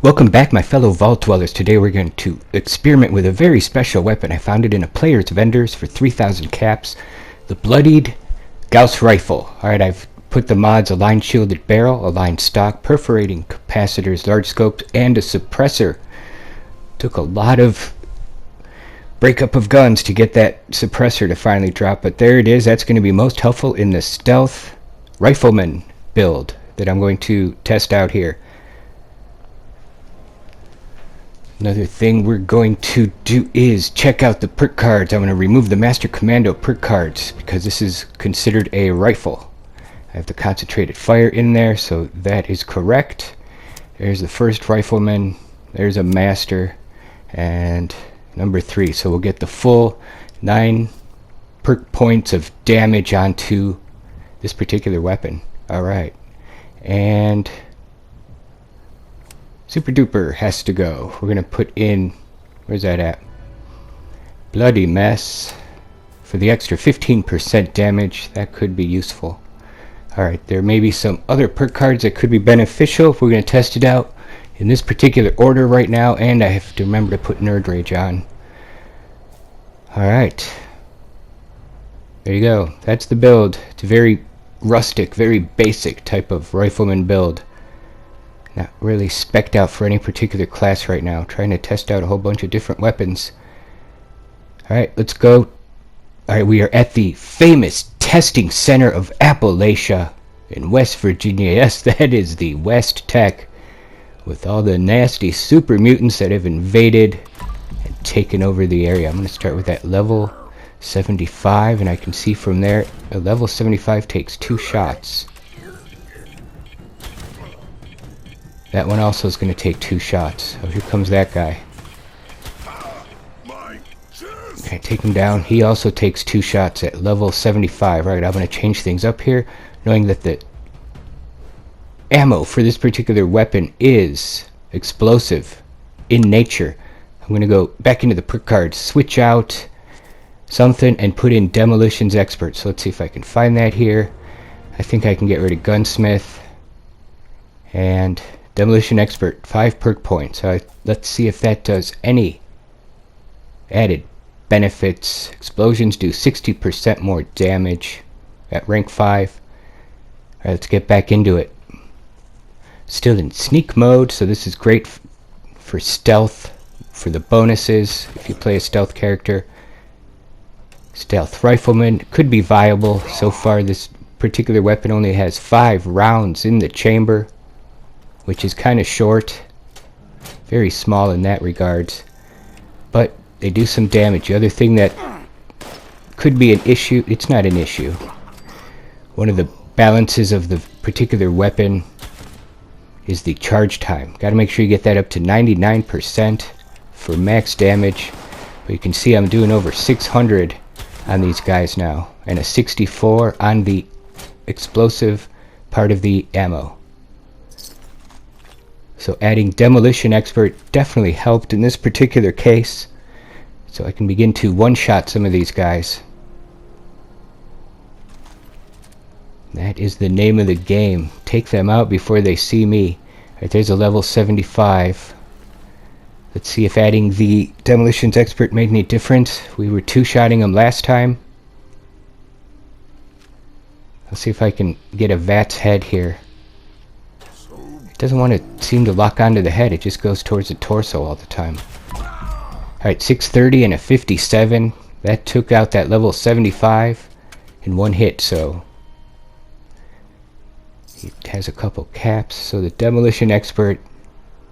Welcome back, my fellow vault dwellers. Today we're going to experiment with a very special weapon. I found it in a player's vendors for 3,000 caps. The Bloodied Gauss rifle. Alright, I've put the mods aligned shielded barrel, aligned stock, perforating capacitors, large scopes, and a suppressor. Took a lot of breakup of guns to get that suppressor to finally drop, but there it is. That's going to be most helpful in the stealth rifleman build that I'm going to test out here. Another thing we're going to do is check out the perk cards. I'm going to remove the Master Commando perk cards because this is considered a rifle. I have the concentrated fire in there, so that is correct. There's the first rifleman, there's a master, and number 3. So we'll get the full 9 perk points of damage onto this particular weapon. Alright. And Super Duper has to go. We're going to put in, where's that at? Bloody Mess. For the extra 15% damage, that could be useful. Alright, there may be some other perk cards that could be beneficial. We're going to test it out in this particular order right now, and I have to remember to put Nerd Rage on. Alright. There you go. That's the build. It's a very rustic, very basic type of rifleman build. Not really spec'd out for any particular class right now. Trying to test out a whole bunch of different weapons. Alright, let's go. Alright, we are at the famous testing center of Appalachia in West Virginia. Yes, that is the West Tech, with all the nasty super mutants that have invaded and taken over the area. I'm going to start with that level 75, and I can see from there a level 75 takes 2 shots. That one also is going to take 2 shots. Oh, here comes that guy. Okay, take him down. He also takes 2 shots at level 75. Right, I'm going to change things up here, knowing that the ammo for this particular weapon is explosive in nature. I'm going to go back into the perk cards, switch out something, and put in Demolitions Expert. So let's see if I can find that here. I think I can get rid of Gunsmith. And Demolition Expert, 5 perk points. Let's see if that does any added benefits. Explosions do 60% more damage at rank 5. Alright, let's get back into it. Still in sneak mode, so this is great for stealth, for the bonuses if you play a stealth character. Stealth rifleman could be viable. So far this particular weapon only has 5 rounds in the chamber, which is kind of short, very small in that regards, but they do some damage. The other thing that could be an issue, it's not an issue. One of the balances of the particular weapon is the charge time. Got to make sure you get that up to 99% for max damage. But you can see I'm doing over 600 on these guys now, and a 64 on the explosive part of the ammo. So adding Demolition Expert definitely helped in this particular case. So I can begin to one-shot some of these guys. That is the name of the game. Take them out before they see me. Alright, there's a level 75. Let's see if adding the Demolitions Expert made any difference. We were 2-shotting them last time. I'll see if I can get a Vat's head here. It doesn't want to seem to lock onto the head, it just goes towards the torso all the time. Alright, 630 and a 57. That took out that level 75 in 1 hit, so it has a couple caps, so the Demolition Expert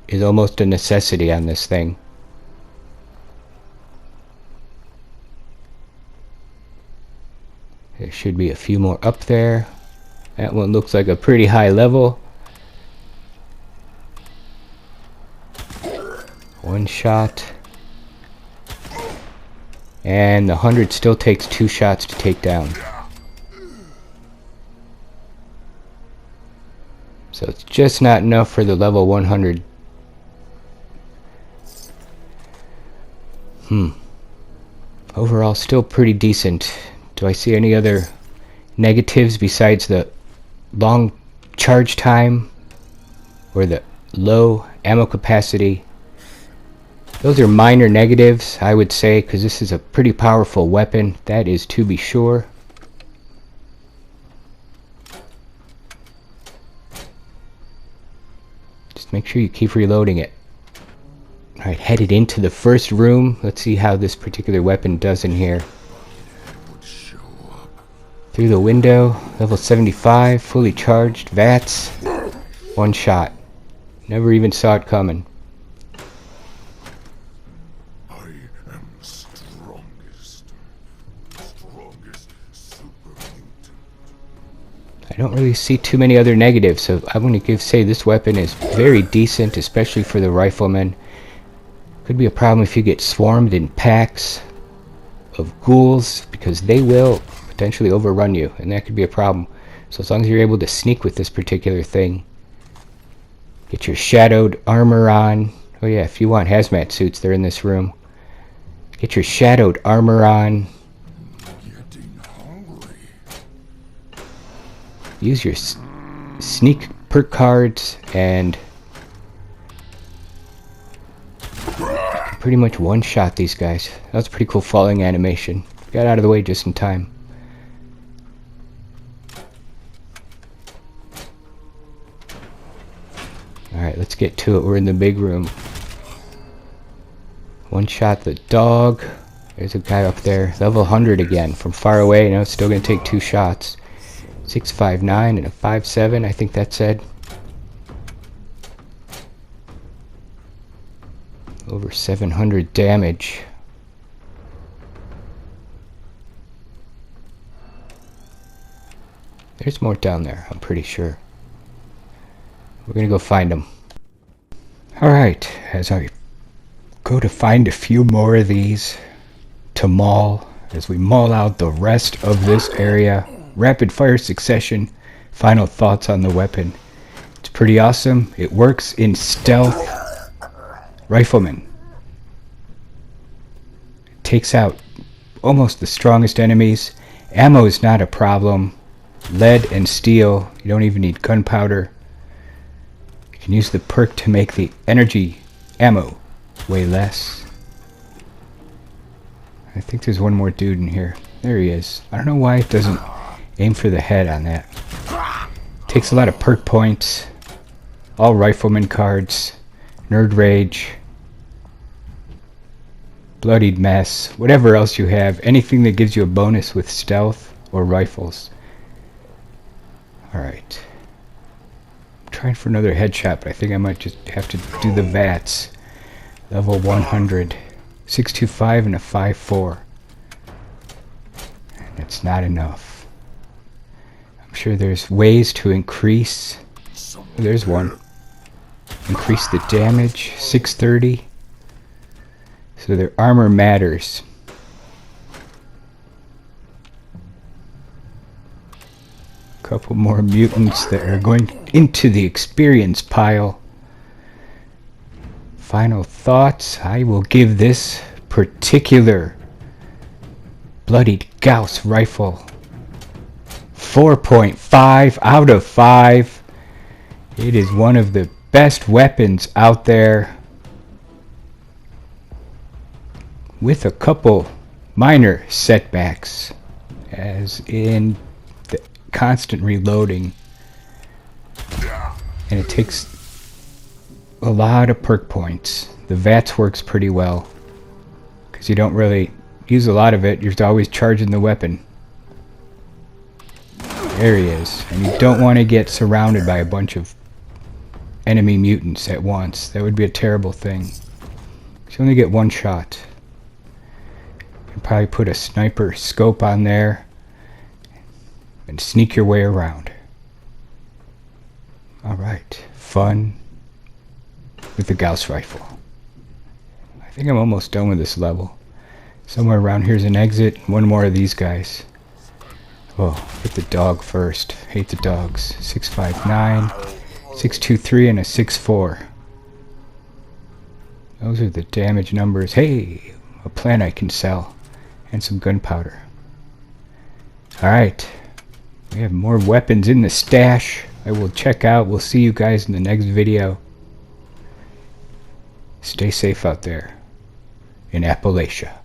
is almost a necessity on this thing. There should be a few more up there. That one looks like a pretty high level. 1 shot. And the 100 still takes 2 shots to take down. So it's just not enough for the level 100. Overall, still pretty decent. Do I see any other negatives besides the long charge time or the low ammo capacity. Those are minor negatives, I would say, because this is a pretty powerful weapon. That is to be sure. Just make sure you keep reloading it. Alright, headed into the first room. Let's see how this particular weapon does in here. Through the window, level 75, fully charged, VATS, one shot. Never even saw it coming. I am strongest super mutant. I don't really see too many other negatives, so I'm going to say this weapon is very decent, especially for the rifleman. Could be a problem if you get swarmed in packs of ghouls, because they will potentially overrun you, and that could be a problem. So as long as you're able to sneak with this particular thing, get your shadowed armor on. Oh yeah, if you want hazmat suits, they're in this room. Get your shadowed armor on. Getting hungry. Use your sneak perk cards, and pretty much one-shot these guys. That was a pretty cool falling animation. Got out of the way just in time. Alright, let's get to it. We're in the big room. One-shot the dog. There's a guy up there. Level 100 again. From far away. Now it's still going to take 2 shots. 659 and a 57, I think that said. Over 700 damage. There's more down there, I'm pretty sure. We're gonna go find them. Alright, as I go to find a few more of these to maul, as we maul out the rest of this area. Rapid fire succession. Final thoughts on the weapon. It's pretty awesome. It works in stealth. Rifleman. Takes out almost the strongest enemies. Ammo is not a problem. Lead and steel. You don't even need gunpowder. You can use the perk to make the energy ammo way less. I think there's one more dude in here. There he is. I don't know why it doesn't aim for the head on that. Takes a lot of perk points. All rifleman cards. Nerd Rage. Bloodied Mess. Whatever else you have. Anything that gives you a bonus with stealth or rifles. Alright. I'm trying for another headshot, but I think I might just have to do the VATS. Level 100. 625 and a 5-4. And it's not enough. I'm sure there's ways to increase. There's one. Increase the damage. 630. So their armor matters. A couple more mutants that are going into the experience pile. Final thoughts. I will give this particular Bloodied Gauss rifle 4.5 out of 5. It is one of the best weapons out there, with a couple minor setbacks, as in the constant reloading, and it takes a lot of perk points. The VATS works pretty well because you don't really use a lot of it. You're always charging the weapon. There he is. And you don't want to get surrounded by a bunch of enemy mutants at once. That would be a terrible thing. You only get one shot. You can probably put a sniper scope on there and sneak your way around. Alright, fun with the Gauss rifle. I think I'm almost done with this level. Somewhere around here's an exit. One more of these guys. Oh, hit the dog first. Hate the dogs. 659, 623, and a 64. Those are the damage numbers. Hey, a plant I can sell. And some gunpowder. Alright. We have more weapons in the stash. I will check out. We'll see you guys in the next video. Stay safe out there in Appalachia.